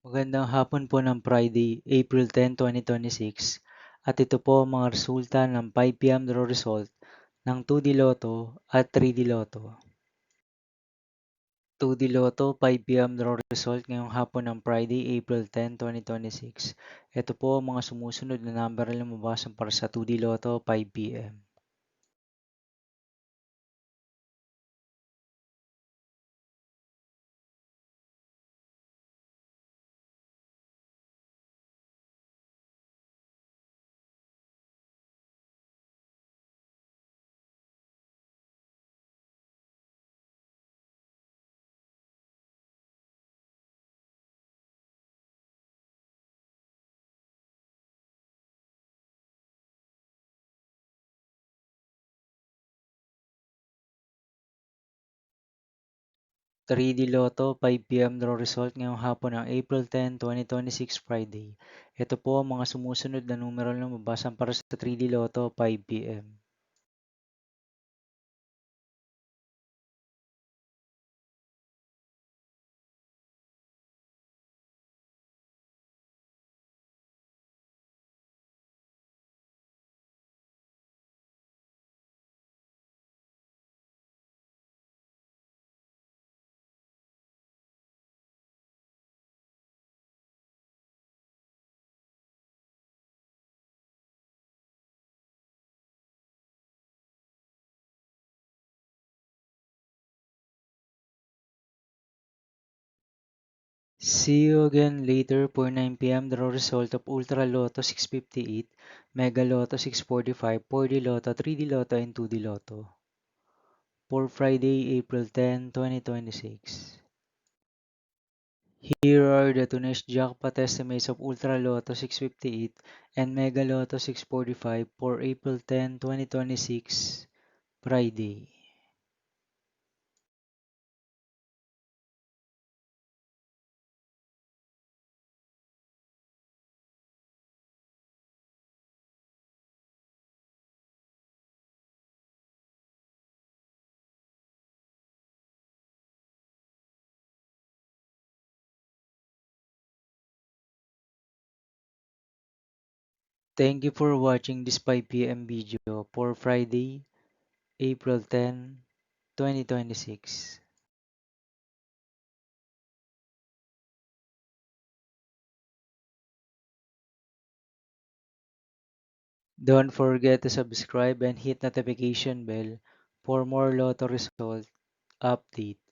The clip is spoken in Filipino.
Magandang hapon po ng Friday, April 10, 2026 at ito po ang mga resulta ng 5 PM draw result ng 2D Lotto at 3D Lotto. 2D Lotto 5 PM draw result ngayong hapon ng Friday, April 10, 2026. Ito po ang mga sumusunod na number na lumabas para sa 2D Lotto 5 PM. 3D Lotto 5 PM draw result ngayong hapon ng April 10, 2026 Friday. Ito po ang mga sumusunod na numero na lumabas para sa 3D Lotto 5 PM. See you again later for 9 PM draw result of Ultra Lotto 658, Mega Lotto 645, 4D Lotto, 3D Lotto, and 2D Lotto for Friday, April 10, 2026. Here are the today's jackpot estimates of Ultra Lotto 658 and Mega Lotto 645 for April 10, 2026, Friday. Thank you for watching this 5 PM video for Friday, April 10, 2026. Don't forget to subscribe and hit notification bell for more Lotto result update.